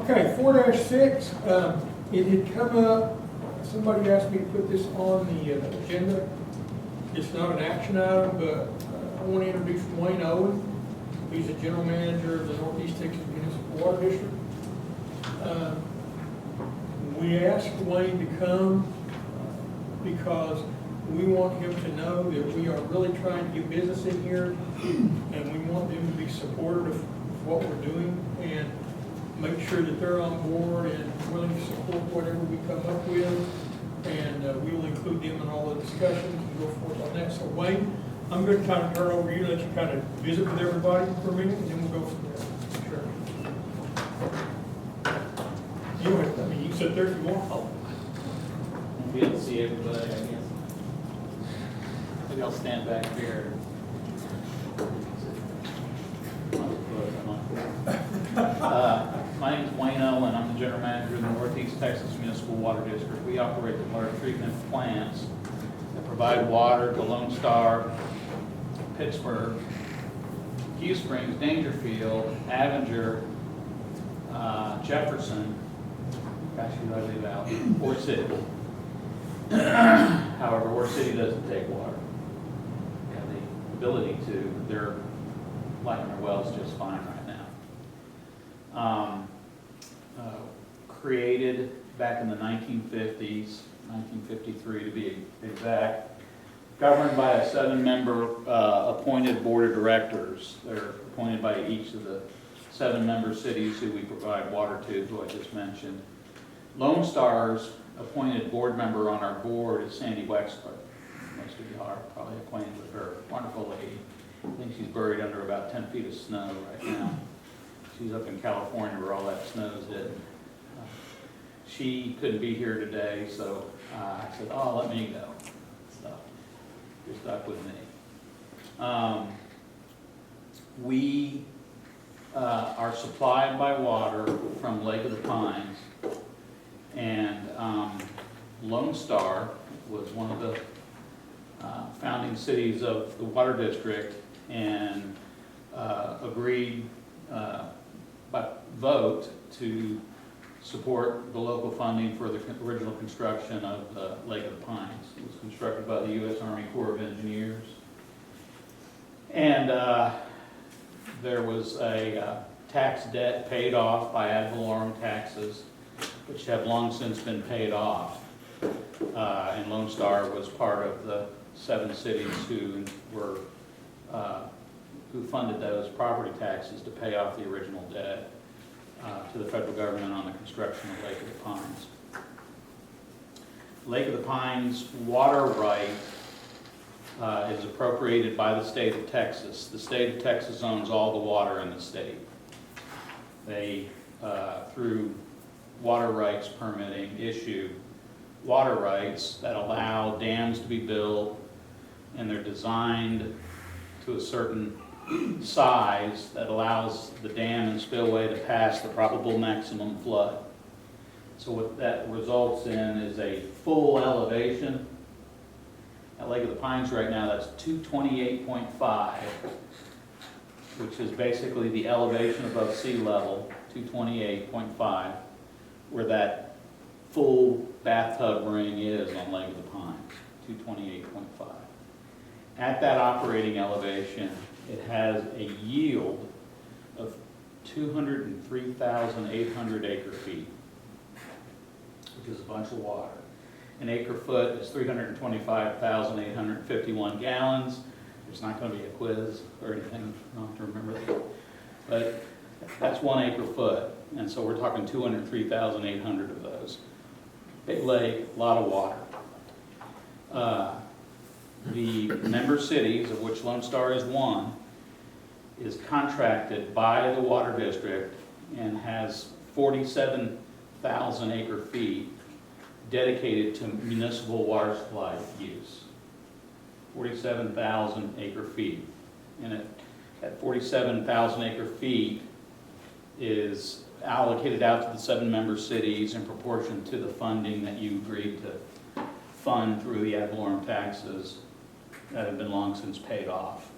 Okay, 4-6, it had come up, somebody asked me to put this on the agenda. It's not an action item, but I want to introduce Wayne Owen. He's the general manager of the Northeast Texas Municipal Water District. We asked Wayne to come because we want him to know that we are really trying to get business in here, and we want them to be supportive of what we're doing and make sure that they're on board and willing to support whatever we come up with. And we will include them in all the discussions and go forth on that. So Wayne, I'm going to kind of turn over to you, let you kind of visit with everybody for a minute, and then we'll go from there. Sure. You want, I mean, you can sit there if you want. I'll be able to see everybody, I guess. Maybe I'll stand back here. My name is Wayne Owen. I'm the general manager of the Northeast Texas Municipal Water District. We operate the water treatment plants that provide water to Lone Star, Pittsburgh, Hugh Springs, Dangerfield, Avenger, Jefferson. Gosh, who did I leave out? Ore City. However, Ore City doesn't take water. They have the ability to. They're lighting their wells just fine right now. Created back in the 1950s, 1953 to be exact, governed by a 7-member appointed board of directors. They're appointed by each of the 7-member cities who we provide water to, who I just mentioned. Lone Star's appointed board member on our board is Sandy Wexler. Most of you are probably acquainted with her. Wonderful lady. I think she's buried under about 10 feet of snow right now. She's up in California where all that snow's hidden. She couldn't be here today, so I said, oh, let me go. So you're stuck with me. We are supplied by water from Lake of the Pines, and Lone Star was one of the founding cities of the water district, and agreed by vote to support the local funding for the original construction of the Lake of the Pines. It was constructed by the U.S. Army Corps of Engineers. And there was a tax debt paid off by ad valorem taxes, which have long since been paid off. And Lone Star was part of the 7 cities who were who funded those property taxes to pay off the original debt to the federal government on the construction of Lake of the Pines. Lake of the Pines water right is appropriated by the state of Texas. The state of Texas owns all the water in the state. They, through water rights permitting, issue water rights that allow dams to be built, and they're designed to a certain size that allows the dam and spillway to pass the probable maximum flood. So what that results in is a full elevation. At Lake of the Pines right now, that's 228.5, which is basically the elevation above sea level, 228.5, where that full bathtub ring is on Lake of the Pines, 228.5. At that operating elevation, it has a yield of 203,800 acre feet, which is a bunch of water. An acre foot is 325,851 gallons. There's not going to be a quiz or anything, I don't have to remember that. But that's 1 acre foot, and so we're talking 203,800 of those. Big lake, a lot of water. The member cities, of which Lone Star is one, is contracted by the water district and has 47,000 acre feet dedicated to municipal water supply use. 47,000 acre feet. And at 47,000 acre feet is allocated out to the 7 member cities in proportion to the funding that you agreed to fund through the ad valorem taxes that have been long since paid off.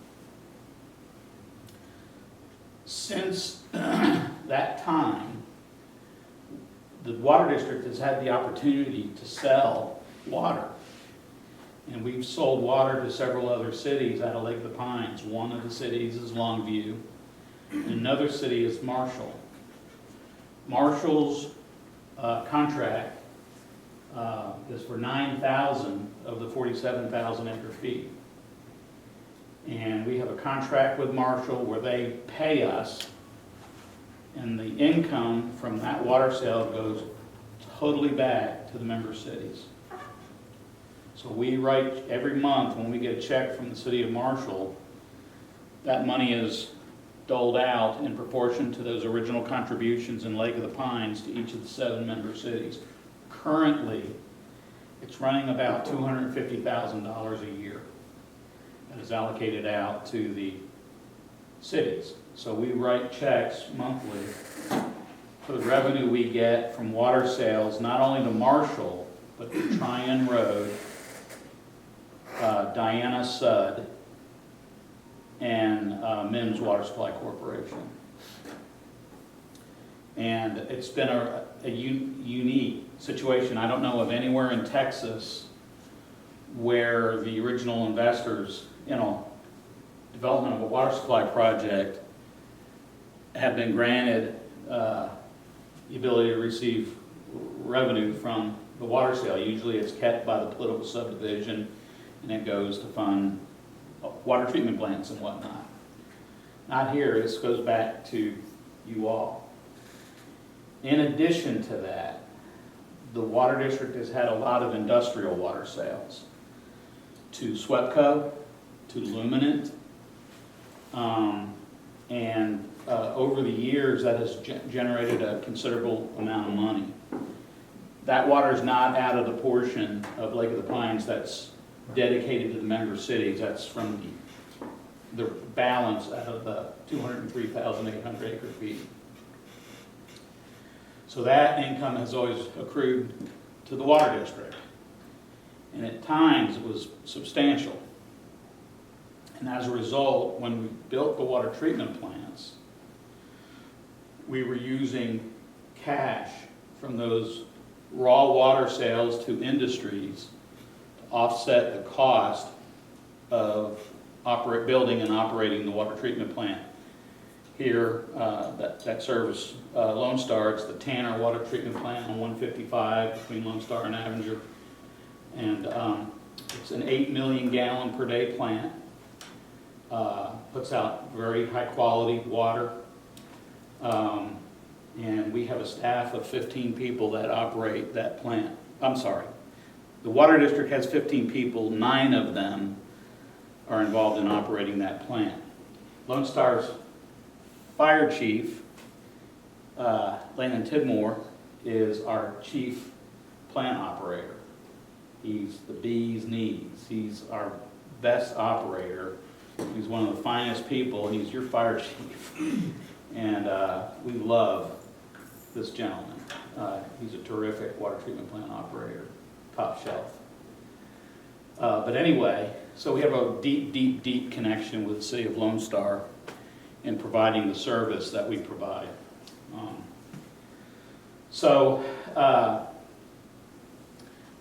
Since that time, the water district has had the opportunity to sell water. And we've sold water to several other cities out of Lake of the Pines. One of the cities is Longview, and another city is Marshall. Marshall's contract is for 9,000 of the 47,000 acre feet. And we have a contract with Marshall where they pay us, and the income from that water sale goes totally back to the member cities. So we write every month when we get a check from the city of Marshall, that money is doled out in proportion to those original contributions in Lake of the Pines to each of the 7 member cities. Currently, it's running about $250,000 a year that is allocated out to the cities. So we write checks monthly for the revenue we get from water sales, not only to Marshall, but to Tryon Road, Diana Sud, and Mims Water Supply Corporation. And it's been a unique situation. I don't know of anywhere in Texas where the original investors, development of a water supply project have been granted the ability to receive revenue from the water sale. Usually it's kept by the political subdivision, and it goes to fund water treatment plants and whatnot. Not here. This goes back to you all. In addition to that, the water district has had a lot of industrial water sales to Swepco, to Luminant, and over the years that has generated a considerable amount of money. That water is not out of the portion of Lake of the Pines that's dedicated to the member cities. That's from the balance out of the 203,800 acre feet. So that income has always accrued to the water district. And at times it was substantial. And as a result, when we built the water treatment plants, we were using cash from those raw water sales to industries to offset the cost of building and operating the water treatment plant. Here, that serves Lone Star, it's the Tanner Water Treatment Plant on 155 between Lone Star and Avenger. And it's an 8 million gallon per day plant. Puts out very high quality water. And we have a staff of 15 people that operate that plant. I'm sorry. The water district has 15 people, 9 of them are involved in operating that plant. Lone Star's fire chief, Landon Tidmore, is our chief plant operator. He's the bee's knees. He's our best operator. He's one of the finest people. He's your fire chief. And we love this gentleman. He's a terrific water treatment plant operator, top shelf. But anyway, so we have a deep, deep, deep connection with the city of Lone Star in providing the service that we provide.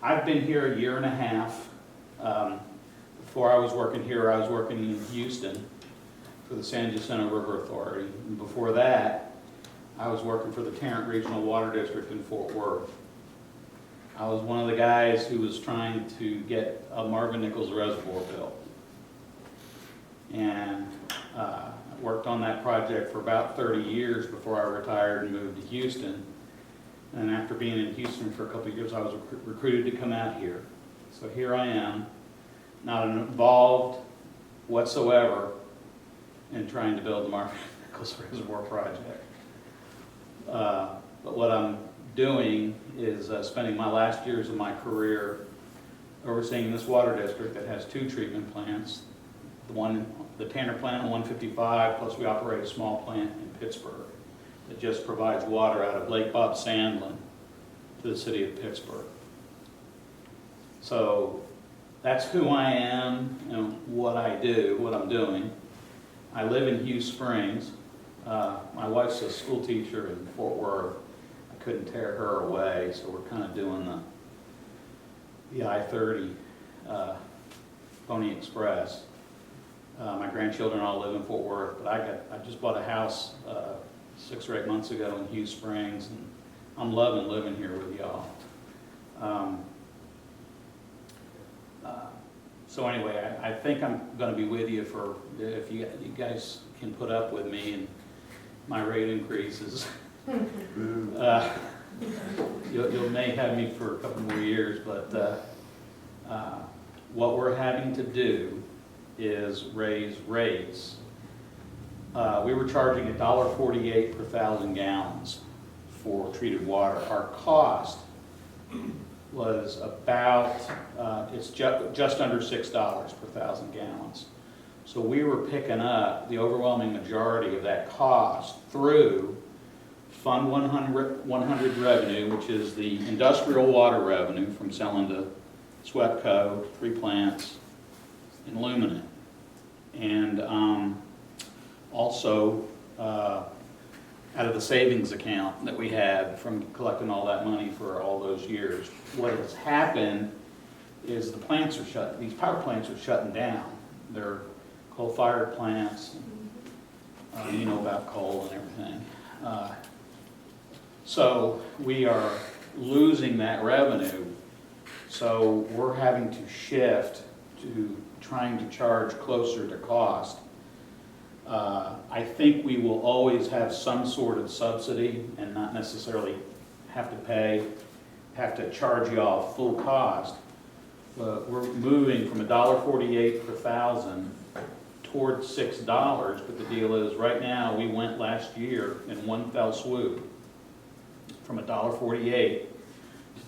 I've been here a year and a half. Before I was working here, I was working in Houston for the San Jacinto River Authority. And before that, I was working for the Tarrant Regional Water District in Fort Worth. I was one of the guys who was trying to get a Marvin Nichols Reservoir built. And I worked on that project for about 30 years before I retired and moved to Houston. And after being in Houston for a couple of years, I was recruited to come out here. So here I am, not involved whatsoever in trying to build the Marvin Nichols Reservoir project. But what I'm doing is spending my last years of my career overseeing this water district that has 2 treatment plants. The Tanner plant on 155, plus we operate a small plant in Pittsburgh that just provides water out of Lake Bob Sandlin to the city of Pittsburgh. So that's who I am and what I do, what I'm doing. I live in Hughes Springs. My wife's a school teacher in Fort Worth. I couldn't tear her away, so we're kind of doing the I-30 Pony Express. My grandchildren all live in Fort Worth, but I just bought a house 6 or 8 months ago in Hughes Springs, and I'm loving living here with y'all. So anyway, I think I'm going to be with you for, if you guys can put up with me and my rate increases. You may have me for a couple more years, but what we're having to do is raise rates. We were charging $1.48 per 1,000 gallons for treated water. Our cost was about, it's just under $6 per 1,000 gallons. So we were picking up the overwhelming majority of that cost through Fund 100 revenue, which is the industrial water revenue from selling to SWEPCO, 3 plants, and Luminant. And also out of the savings account that we had from collecting all that money for all those years. What has happened is the plants are shut, these power plants are shutting down. They're coal-fired plants, you know about coal and everything. So we are losing that revenue. So we're having to shift to trying to charge closer to cost. I think we will always have some sort of subsidy and not necessarily have to charge you all full cost. But we're moving from $1.48 per 1,000 towards $6. But the deal is, right now, we went last year in one fell swoop from $1.48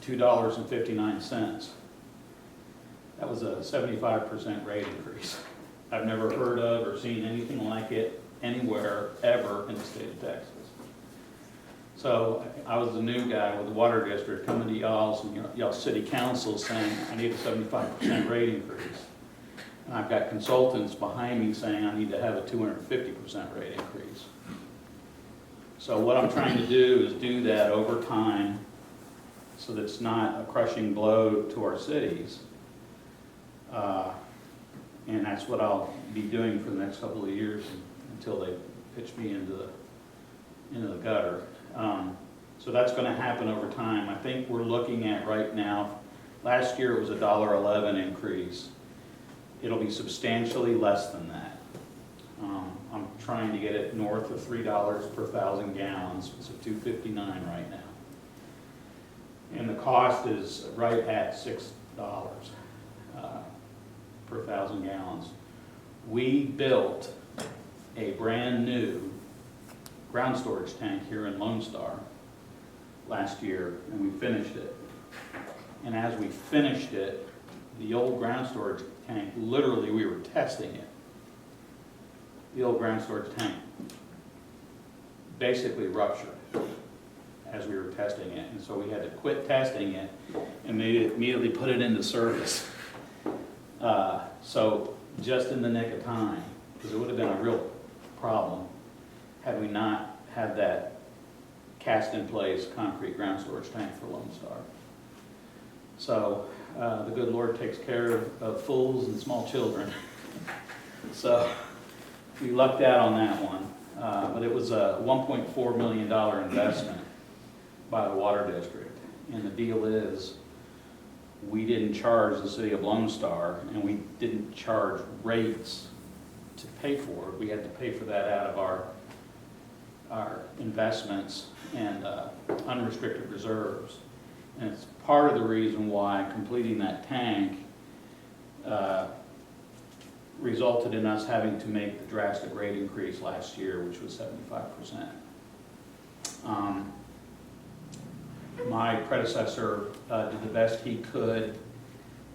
to $2.59. That was a 75% rate increase. I've never heard of or seen anything like it anywhere ever in the state of Texas. So I was the new guy with the water district coming to y'all's and y'all's city council saying I need a 75% rate increase. And I've got consultants behind me saying I need to have a 250% rate increase. So what I'm trying to do is do that over time so that it's not a crushing blow to our cities. And that's what I'll be doing for the next couple of years until they pitch me into the gutter. So that's going to happen over time. I think we're looking at right now, last year it was a $1.11 increase. It'll be substantially less than that. I'm trying to get it north of $3 per 1,000 gallons. It's at $2.59 right now. And the cost is right at $6 per 1,000 gallons. We built a brand new ground storage tank here in Lone Star last year, and we finished it. And as we finished it, the old ground storage tank, literally we were testing it. The old ground storage tank basically ruptured as we were testing it. And so we had to quit testing it and immediately put it into service. So just in the nick of time, because it would have been a real problem had we not had that cast in place concrete ground storage tank for Lone Star. So the good Lord takes care of fools and small children. So we lucked out on that one. But it was a $1.4 million investment by the water district. And the deal is, we didn't charge the city of Lone Star, and we didn't charge rates to pay for it. We had to pay for that out of our investments and unrestricted reserves. And it's part of the reason why completing that tank resulted in us having to make the drastic rate increase last year, which was 75%. My predecessor did the best he could.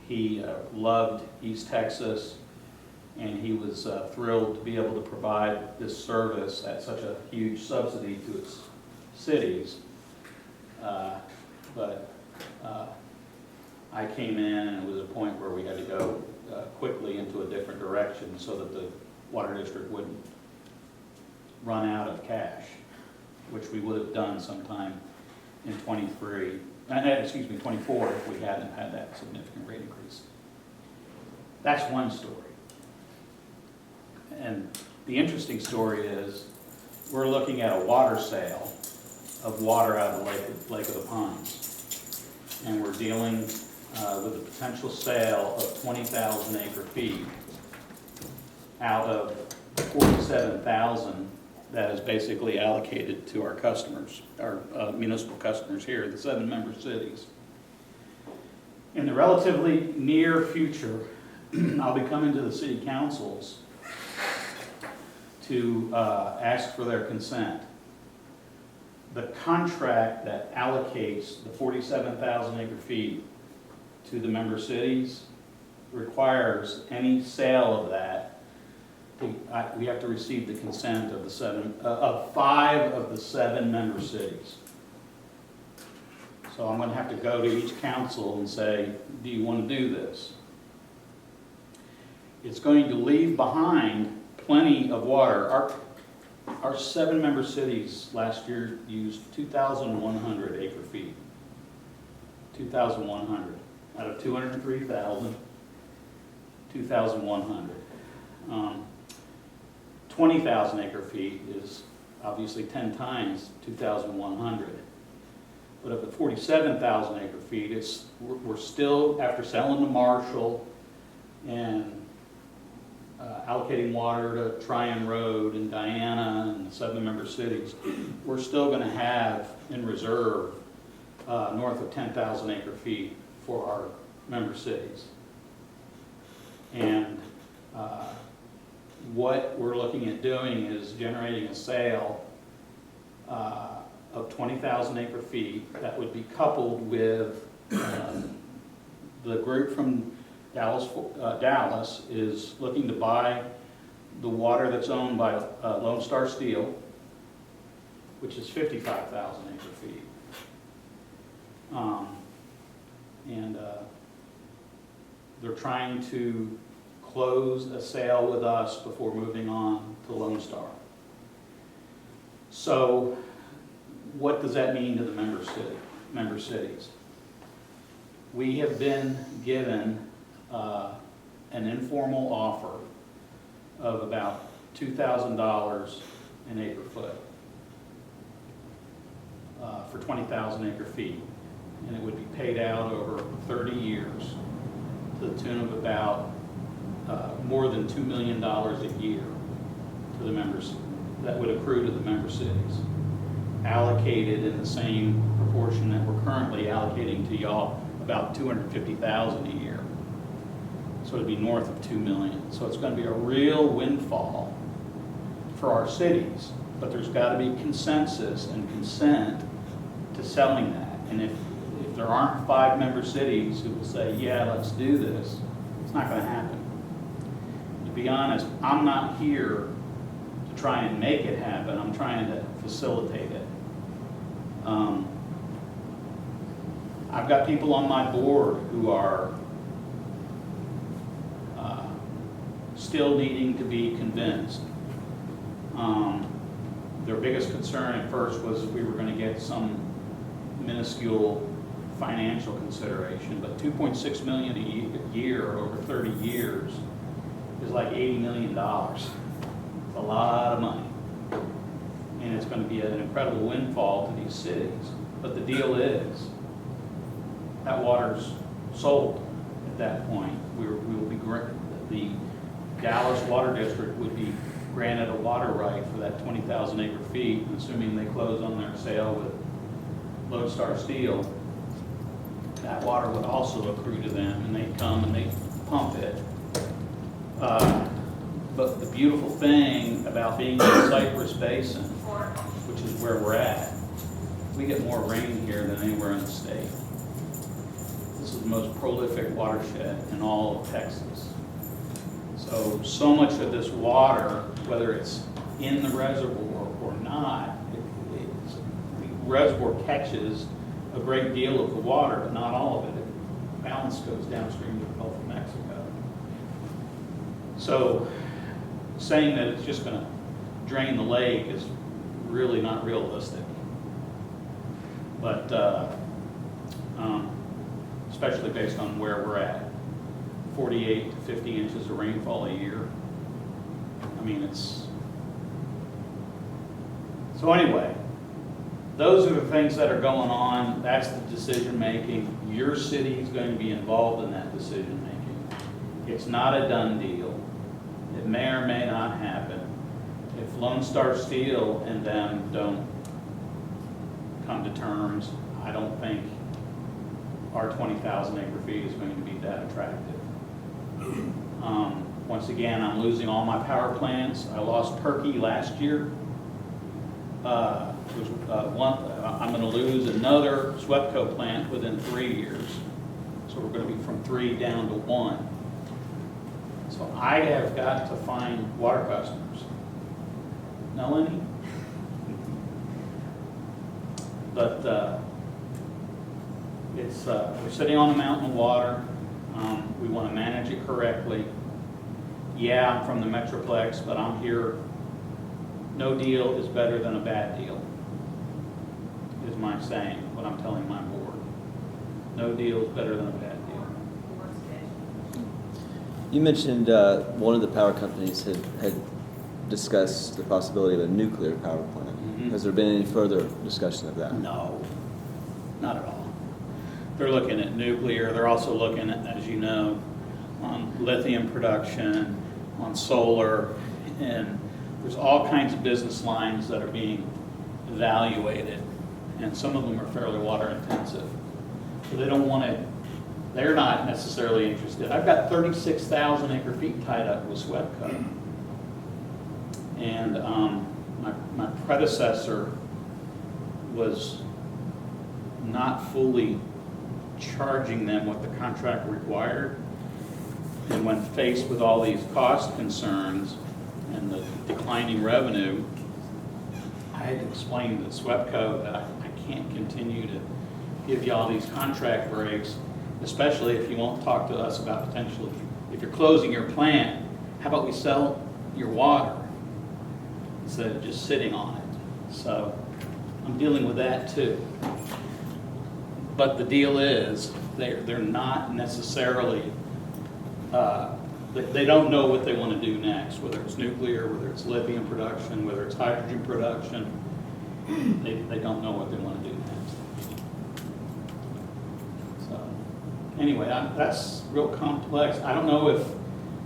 He loved East Texas, and he was thrilled to be able to provide this service at such a huge subsidy to its cities. But I came in, and it was a point where we had to go quickly into a different direction so that the water district wouldn't run out of cash, which we would have done sometime in 23, 24, if we hadn't had that significant rate increase. That's one story. And the interesting story is we're looking at a water sale of water out of the Lake of the Pines. And we're dealing with a potential sale of 20,000 acre feet out of 47,000 that is basically allocated to our customers, our municipal customers here, the 7 member cities. In the relatively near future, I'll be coming to the city councils to ask for their consent. The contract that allocates the 47,000 acre feet to the member cities requires any sale of that. We have to receive the consent of 5 of the 7 member cities. So I'm going to have to go to each council and say, do you want to do this? It's going to leave behind plenty of water. Our 7 member cities last year used 2,100 acre feet. 2,100 out of 203,000, 2,100. 20,000 acre feet is obviously 10 times 2,100. But of the 47,000 acre feet, we're still, after selling to Marshall and allocating water to Tryon Road and Diana and the 7 member cities, we're still going to have in reserve north of 10,000 acre feet for our member cities. And what we're looking at doing is generating a sale of 20,000 acre feet that would be coupled with the group from Dallas is looking to buy the water that's owned by Lone Star Steel, which is 55,000 acre feet. And they're trying to close a sale with us before moving on to Lone Star. So what does that mean to the member cities? We have been given an informal offer of about $2,000 an acre foot for 20,000 acre feet. And it would be paid out over 30 years to the tune of about more than $2 million a year to the members, that would accrue to the member cities, allocated in the same proportion that we're currently allocating to y'all, about $250,000 a year. So it'd be north of $2 million. So it's going to be a real windfall for our cities, but there's got to be consensus and consent to selling that. And if there aren't 5 member cities who will say, yeah, let's do this, it's not going to happen. To be honest, I'm not here to try and make it happen. I'm trying to facilitate it. I've got people on my board who are still needing to be convinced. Their biggest concern at first was we were going to get some minuscule financial consideration, but $2.6 million a year over 30 years is like $80 million. It's a lot of money. And it's going to be an incredible windfall to these cities. But the deal is, that water's sold at that point. We will be, the Dallas Water District would be granted a water right for that 20,000 acre feet, assuming they close on their sale with Lone Star Steel. That water would also accrue to them, and they come and they pump it. But the beautiful thing about being in the Cypress Basin, which is where we're at, we get more rain here than anywhere in the state. This is the most prolific watershed in all of Texas. So much of this water, whether it's in the reservoir or not, the reservoir catches a great deal of the water, but not all of it. The balance goes downstream to the Gulf of Mexico. So saying that it's just going to drain the lake is really not realistic. But especially based on where we're at, 48 to 50 inches of rainfall a year. I mean, it's, so anyway, those are the things that are going on. That's the decision making. Your city is going to be involved in that decision making. It's not a done deal. It may or may not happen. If Lone Star Steel and them don't come to terms, I don't think our 20,000 acre feet is going to be that attractive. Once again, I'm losing all my power plants. I lost Perky last year. I'm going to lose another SWEPCO plant within 3 years. So we're going to be from 3 down to 1. So I have got to find water customers. Know any? But it's we're sitting on a mountain of water. We want to manage it correctly. Yeah, I'm from the Metroplex, but I'm here. No deal is better than a bad deal, is my saying, what I'm telling my board. No deal is better than a bad deal. You mentioned one of the power companies had discussed the possibility of a nuclear power plant. Mm-hmm. Has there been any further discussion of that? No, not at all. They're looking at nuclear. They're also looking at, as you know, on lithium production, on solar, and there's all kinds of business lines that are being evaluated, and some of them are fairly water intensive. So they don't want to, they're not necessarily interested. I've got 36,000 acre feet tied up with SWEPCO. And my predecessor was not fully charging them what the contract required. And when faced with all these cost concerns and the declining revenue, I had to explain to SWEPCO that I can't continue to give you all these contract breaks, especially if you won't talk to us about potentially, if you're closing your plant, how about we sell your water instead of just sitting on it? So I'm dealing with that too. But the deal is, they're not necessarily, they don't know what they want to do next, whether it's nuclear, whether it's lithium production, whether it's hydrogen production. They don't know what they want to do next. So anyway, that's real complex. I don't know if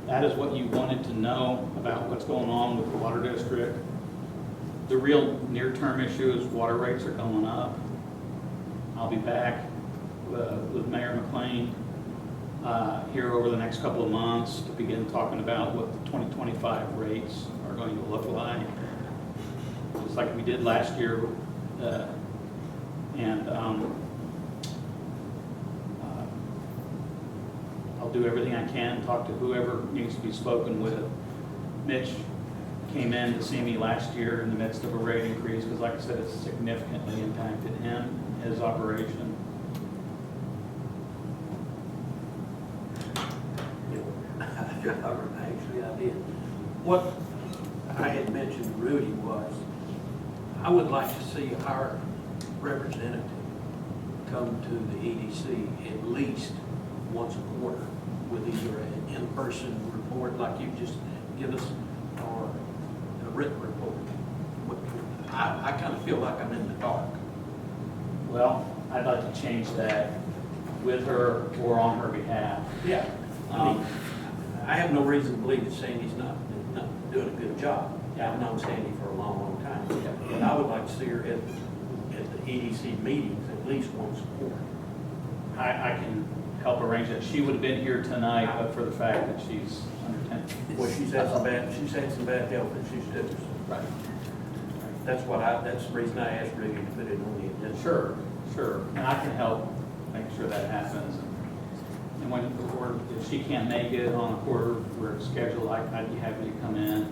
that is what you wanted to know about what's going on with the water district. The real near-term issue is water rates are going up. I'll be back with Mayor McLean here over the next couple of months to begin talking about what the 2025 rates are going to look like, just like we did last year. I'll do everything I can, talk to whoever needs to be spoken with. Mitch came in to see me last year in the midst of a rate increase because, like I said, it's significantly impacted him, his operation. Actually, I did. What I had mentioned to Rudy was, I would like to see our representative come to the EDC at least once a quarter with either an in-person report like you just give us or a written report. I kind of feel like I'm in the dark. Well, I'd like to change that with her or on her behalf. Yeah. I mean, I have no reason to believe that Sandy's not doing a good job. I've known Sandy for a long, long time. But I would like to see her at the EDC meetings at least once a quarter. I can help arrange that. She would have been here tonight, but for the fact that she's under 10. Well, she's had some bad health issues too. So Right. that's the reason I asked Rudy to put it on the agenda. Sure. And I can help make sure that happens. And when, or if she can't make it on a quarter where it's scheduled, I'd be happy to come in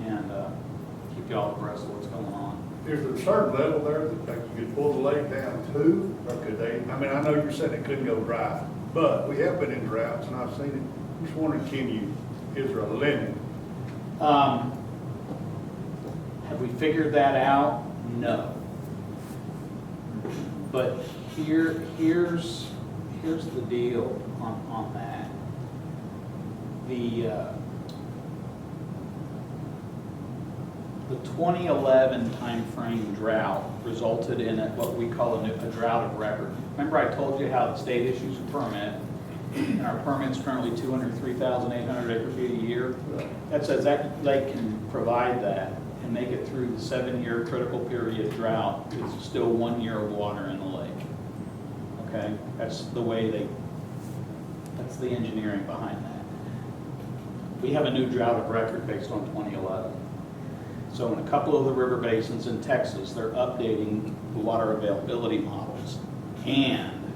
and keep you all abreast of what's going on. Is there a certain level there that you could pull the lake down to, or could they, I mean, I know you're saying it couldn't go dry, but we have been in droughts and I've seen it. I'm just wondering, is there a limit? Have we figured that out? No. But here's the deal on that. The 2011 timeframe drought resulted in what we call a drought of record. Remember I told you how the state issues a permit, and our permit's currently 203,800 acre feet a year? That says that lake can provide that and make it through the 7-year critical period drought. It's still 1 year of water in the lake. Okay, that's the engineering behind that. We have a new drought of record based on 2011. So in a couple of the river basins in Texas, they're updating the water availability models, and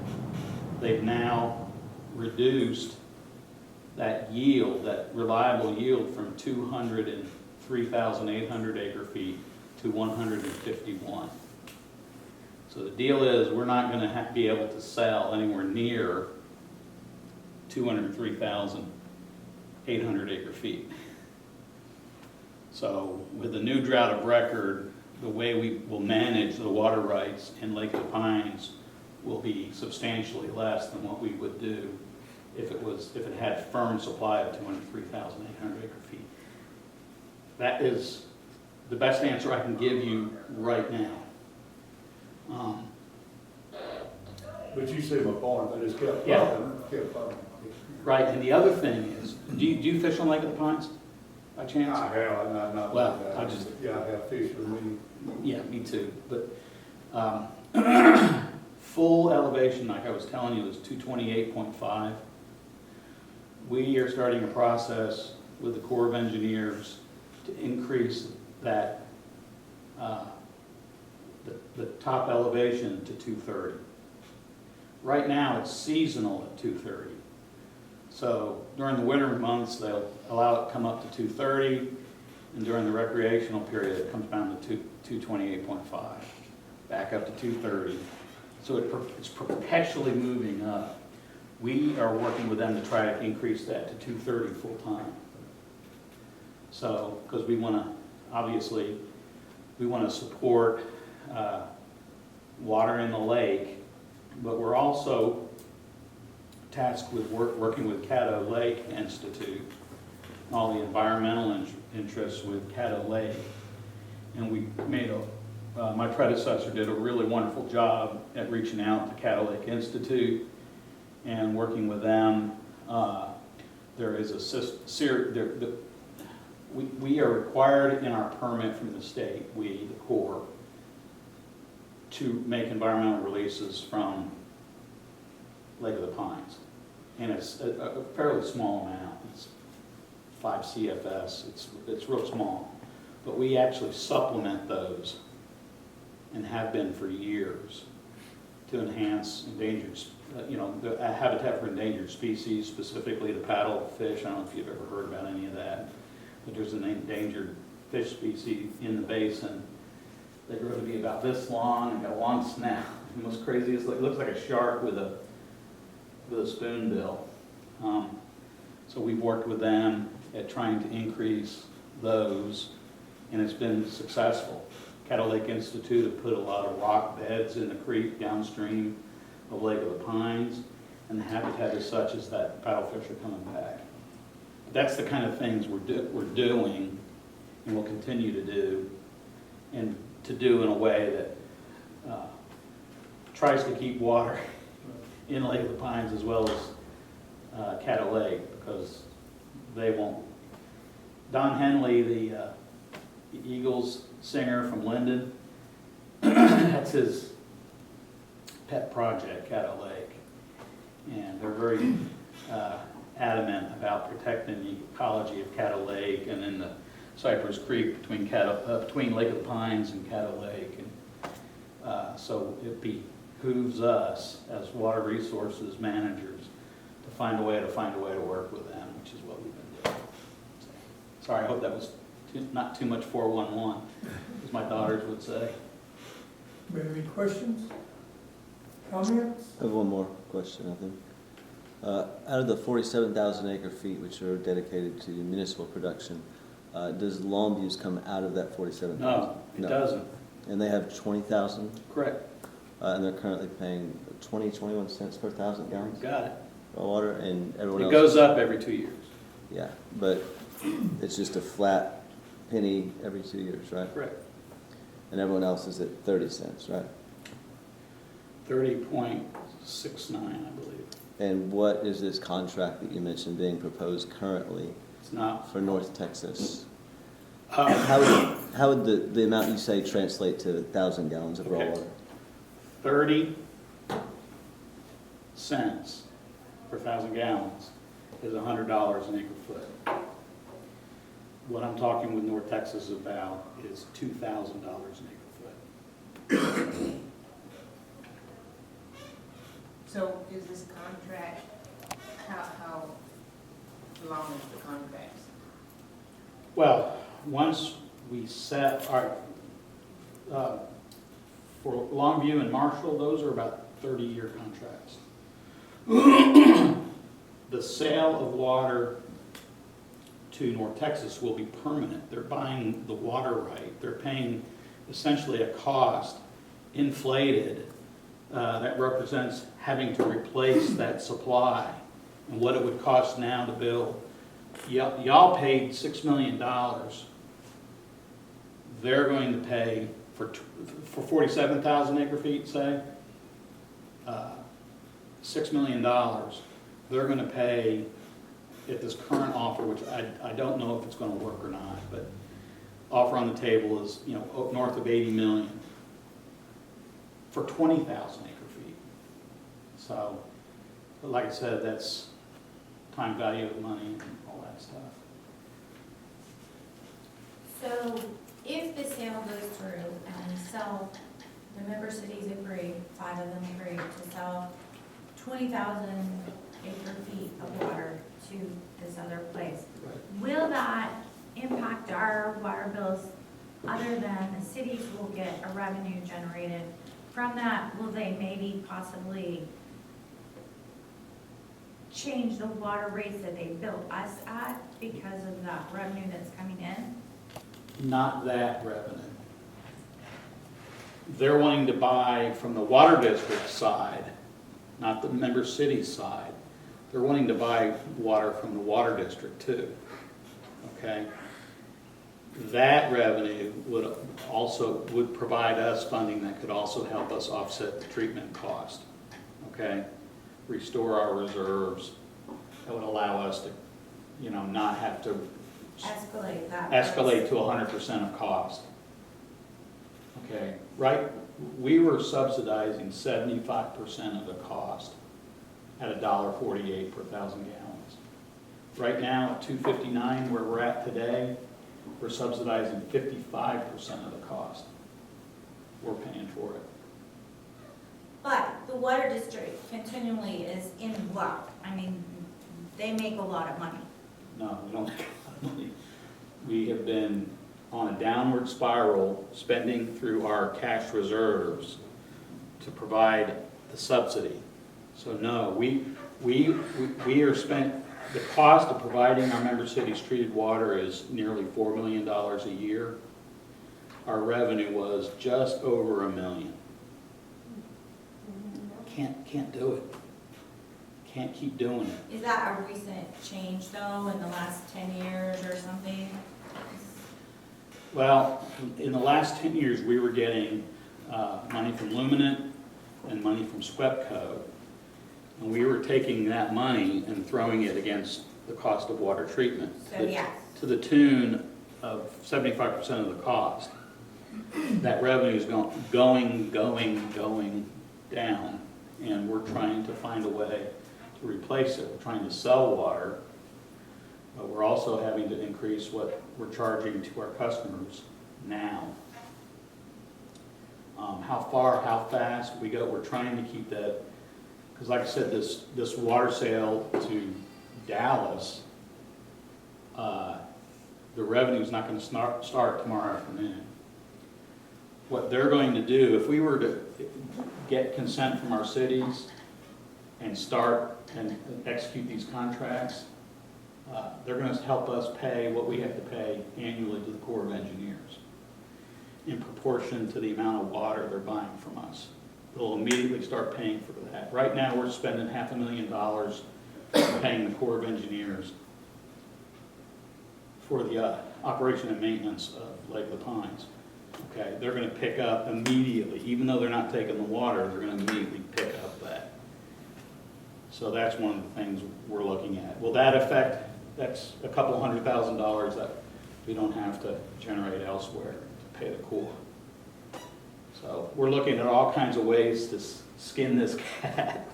they've now reduced that yield, that reliable yield, from 203,800 acre feet to 151. So the deal is, we're not going to be able to sell anywhere near 203,800 acre feet. So with the new drought of record, the way we will manage the water rights in Lake of the Pines will be substantially less than what we would do if it had firm supply of 203,800 acre feet. That is the best answer I can give you right now. But you see my point, they just kept Yeah. pumping. Right, and the other thing is, do you fish on Lake of the Pines by chance? I have, not Well, like that. I just- Yeah, I have fish with me. Yeah, me too, but full elevation, like I was telling you, is 228.5. We are starting a process with the Corps of Engineers to increase that, the top elevation to 230. Right now, it's seasonal at 230. So during the winter months, they'll allow it to come up to 230, and during the recreational period, it comes down to 228.5, back up to 230. So it's perpetually moving up. We are working with them to try to increase that to 230 full time. So, because we want to, obviously, we want to support water in the lake, but we're also tasked with working with Caddo Lake Institute, all the environmental interests with Caddo Lake. And we made my predecessor did a really wonderful job at reaching out to Caddo Lake Institute and working with them. There is we are required in our permit from the state, we, the Corps, to make environmental releases from Lake of the Pines. And it's a fairly small amount. It's 5 CFS. It's real small. But we actually supplement those, and have been for years, to enhance endangered, the habitat for endangered species, specifically the paddlefish. I don't know if you've ever heard about any of that, but there's an endangered fish species in the basin. They grow to be about this long and got a long snout. The most craziest, it looks like a shark with a spoonbill. So we've worked with them at trying to increase those, and it's been successful. Caddo Lake Institute have put a lot of rock beds in the creek downstream of Lake of the Pines, and the habitat is such as that paddlefish are coming back. That's the kind of things we're doing, and will continue to do, and to do in a way that tries to keep water in Lake of the Pines as well as Caddo Lake, because they won't. Don Henley, the Eagles singer from Linden, that's his pet project, Caddo Lake. And they're very adamant about protecting the ecology of Caddo Lake and then the Cypress Creek between Lake of the Pines and Caddo Lake. And so it behooves us as water resources managers to find a way to work with them, which is what we've been doing. So, sorry, I hope that was not too much 411, as my daughters would say. Do you have any questions? Comments? I have one more question, I think. Out of the 47,000 acre feet which are dedicated to municipal production, does Longview's come out of that 47,000? No, it doesn't. And they have 20,000? Correct. and they're currently paying 21 cents per 1,000 gallons Got it. of water, and everyone It else. goes up every 2 years. Yeah, but it's just a flat penny every 2 years, right? Correct. And everyone else is at 30 cents, right? 30.69, I believe. And what is this contract that you mentioned being proposed currently It's not. for North Texas? Uh, How would the amount you say translate to 1,000 gallons of raw Okay. water? 30 cents per 1,000 gallons is $100 an acre foot. What I'm talking with North Texas about is $2,000 an acre foot. So is this contract, how long is the contract? Well, once we set our, for Longview and Marshall, those are about 30-year contracts. The sale of water to North Texas will be permanent. They're buying the water right. They're paying essentially a cost inflated that represents having to replace that supply and what it would cost now to build. Y'all paid $6 million. They're going to pay for 47,000 acre feet, say, $6 million. They're going to pay at this current offer, which I don't know if it's going to work or not, but offer on the table is, you know, north of 80 million for 20,000 acre feet. So, but like I said, that's time value of money and all that stuff. So if the sale goes through and we sell, the member cities agree, 5 of them agree to sell 20,000 acre feet of water to this other place, will that impact our water bills other than the cities will get a revenue generated from that? Will they maybe possibly change the water rates that they bill us at because of that revenue that's coming in? Not that revenue. They're wanting to buy from the water district side, not the member city side. They're wanting to buy water from the water district too, okay? That revenue would provide us funding that could also help us offset the treatment cost, okay? Restore our reserves. That would allow us to, you know, not have to Escalate that. escalate to 100% of cost. Okay, right, we were subsidizing 75% of the cost at $1.48 per 1,000 gallons. Right now at $2.59, where we're at today, we're subsidizing 55% of the cost. We're paying for it. But the water district continually is in luck. I mean, they make a lot of money. No, we don't make a lot of money. We have been on a downward spiral, spending through our cash reserves to provide the subsidy. So no, we are spent, the cost of providing our member cities treated water is nearly $4 million a year. Our revenue was just over $1 million. Can't do it. Can't keep doing it. Is that a recent change though, in the last 10 years or something? Well, in the last 10 years, we were getting money from Luminant and money from SWEPCO. And we were taking that money and throwing it against the cost of water treatment. So yes. To the tune of 75% of the cost. That revenue is going down. And we're trying to find a way to replace it. We're trying to sell water. But we're also having to increase what we're charging to our customers now. How far, how fast we go, we're trying to keep that, because like I said, this water sale to Dallas, the revenue is not going to start tomorrow afternoon. What they're going to do, if we were to get consent from our cities and start and execute these contracts, they're going to help us pay what we have to pay annually to the Corps of Engineers in proportion to the amount of water they're buying from us. they'll immediately start paying for that. Right now, we're spending $500,000 paying the Corps of Engineers for the operation and maintenance of Lake Lapines. Okay, they're gonna pick up immediately, even though they're not taking the water, they're gonna immediately pick up that. So that's one of the things we're looking at. Will that affect, that's a couple $100,000 that we don't have to generate elsewhere to pay the Corps. So we're looking at all kinds of ways to skin this cat.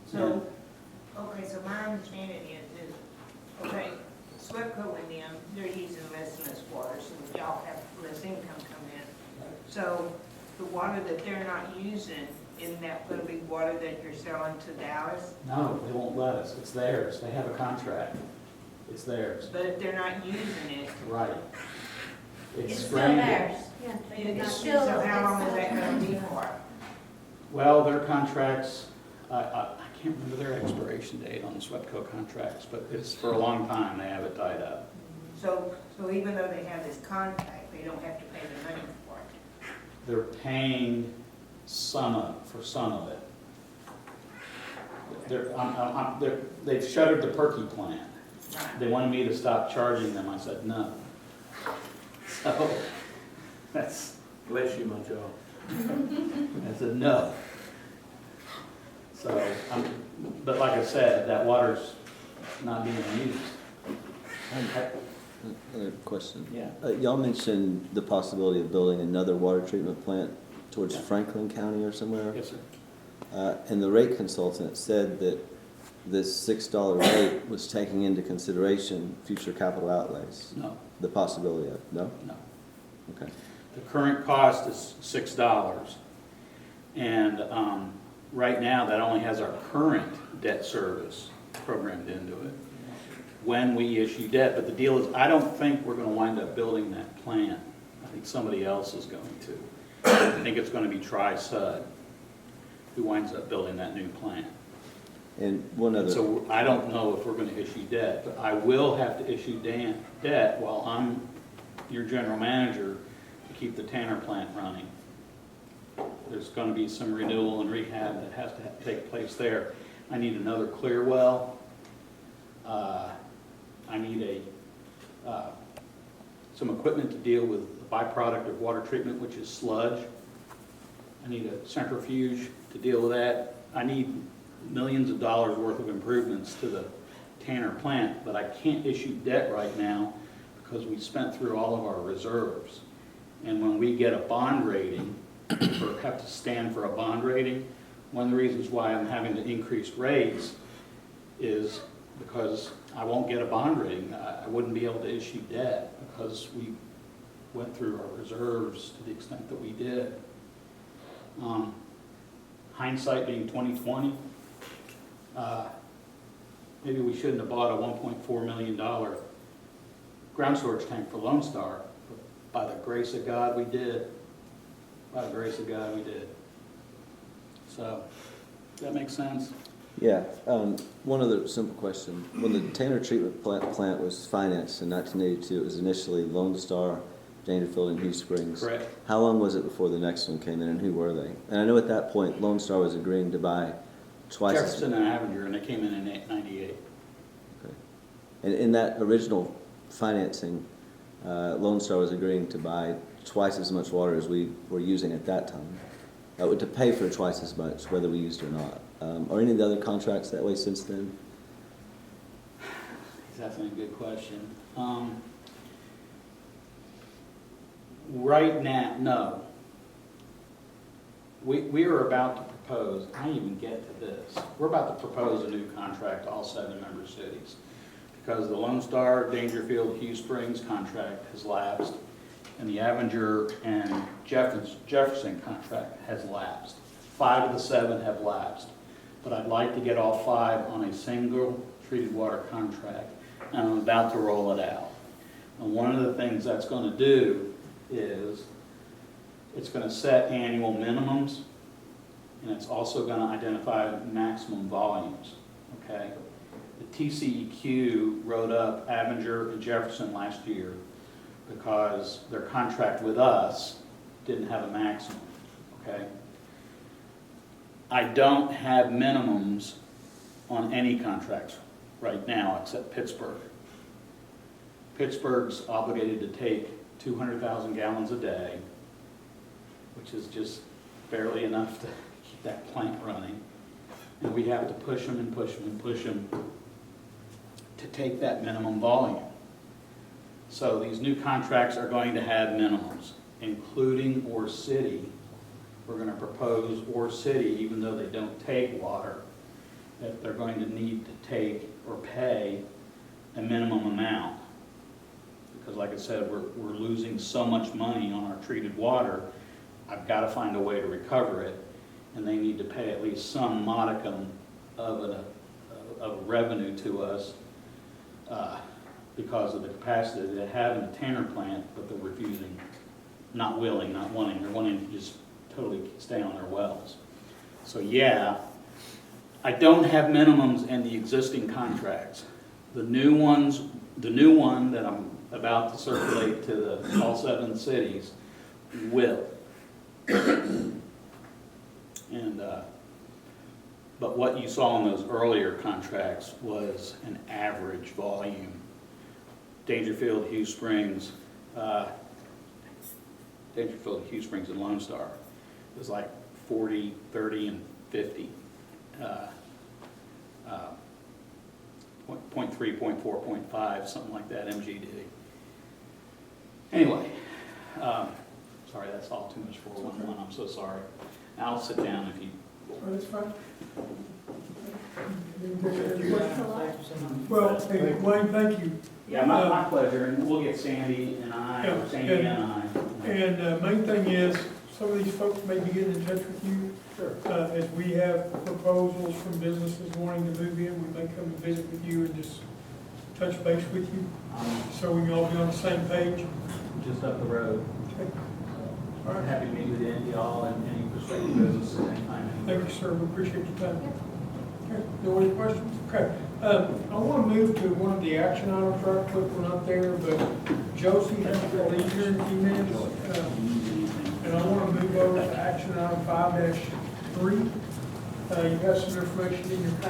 So, okay, so my understanding is, okay, SWEPCO and them, they're using less and less water, so y'all have less income come in. So the water that they're not using, isn't that gonna be water that you're selling to Dallas? No, they won't let us. It's theirs. They have a contract. It's theirs. But if they're not using it, Right. It's still stranded. theirs. Yeah, they did not so build. how long is it's that still gonna be theirs. for? Well, their contracts, I can't remember their expiration date on the SWEPCO contracts, but it's for a long time. They have it tied up. So even though they have this contract, they don't have to pay the money for it? They're paying some of it. They've shuttered the Perky plant. They wanted me to stop charging them. I said, no. So, that's, Bless you, my child. I said, no. So, but like I said, that water's not being used. Another question. Yeah. Y'all mentioned the possibility of building another water treatment plant towards Franklin County or somewhere. Yes, sir. And the rate consultant said that this $6 rate was taking into consideration future capital outlays. No, The possibility of, no? no. Okay. The current cost is $6. And right now, that only has our current debt service programmed into it when we issue debt. But the deal is, I don't think we're going to wind up building that plant. I think somebody else is going to. I think it's going to be Tri-Sud who winds up building that new plant. And one other. So I don't know if we're going to issue debt, but I will have to issue debt while I'm your general manager to keep the Tanner plant running. There's going to be some renewal and rehab that has to take place there. I need another clear well. I need some equipment to deal with the byproduct of water treatment, which is sludge. I need a centrifuge to deal with that. I need millions of dollars worth of improvements to the Tanner plant, but I can't issue debt right now because we spent through all of our reserves. And when we get a bond rating, or have to stand for a bond rating, one of the reasons why I'm having to increase rates is because I won't get a bond rating. I wouldn't be able to issue debt because we went through our reserves to the extent that we did. Hindsight being 20/20, maybe we shouldn't have bought a $1.4 million ground storage tank for Lone Star. By the grace of God, we did. By the grace of God, we did. So, does that make sense? Yeah. One other simple question. When the Tanner treatment plant was financed in 1982, it was initially Lone Star, Dangerfield, and Hugh Springs. Correct. How long was it before the next one came in, and who were they? And I know at that point, Lone Star was agreeing to buy twice as Jefferson and Avenger, and they came in 98. Okay. And in that original financing, Lone Star was agreeing to buy twice as much water as we were using at that time. To pay for twice as much, whether we used it or not. Are any of the other contracts that way since then? He's asking a good question. Right now, no. We are about to propose, I didn't even get to this, we're about to propose a new contract to all 7 member cities. Because the Lone Star, Dangerfield, Hugh Springs contract has lapsed, and the Avenger and Jefferson contract has lapsed. 5 of the 7 have lapsed. But I'd like to get all 5 on a single treated water contract, and I'm about to roll it out. And one of the things that's going to do is it's going to set annual minimums, and it's also going to identify maximum volumes, okay? The TCEQ wrote up Avenger and Jefferson last year because their contract with us didn't have a maximum, okay? I don't have minimums on any contracts right now except Pittsburgh. Pittsburgh's obligated to take 200,000 gallons a day, which is just barely enough to keep that plant running. And we have to push them and push them and push them to take that minimum volume. So these new contracts are going to have minimums, including Ore City. We're going to propose Ore City, even though they don't take water, that they're going to need to take or pay a minimum amount. Because like I said, we're losing so much money on our treated water, I've got to find a way to recover it, and they need to pay at least some modicum of revenue to us because of the capacity they have in the Tanner plant, but they're refusing, not willing, not wanting, they're wanting to just totally stay on their wells. So yeah, I don't have minimums in the existing contracts. The new one that I'm about to circulate to all 7 cities will. And, but what you saw in those earlier contracts was an average volume. Dangerfield, Hughes Springs, and Lone Star was like 40, 30, and 50. 0.3, 0.4, 0.5, something like that, MGD. Anyway, sorry, that's all too much for one. I'm so sorry. I'll sit down if you. Oh, that's fine. Well, hey, Wayne, thank you. Yeah, my pleasure, and we'll get Sandy and I, or Sandy and I. And main thing is, some of these folks may be getting in touch with you. Sure. As we have proposals from businesses wanting to move in, we may come and visit with you and just touch base with you, so we can all be on the same page. Just up the road. Okay. All right. Happy to meet with y'all and any prospective business at any time. Thank you, sir, we appreciate your time. Okay, no other questions? Okay, I want to move to one of the action items right quick, we're not there, but Josie has to leave here in a few minutes. And I want to move over to action item 5-3. You have some information in your packet.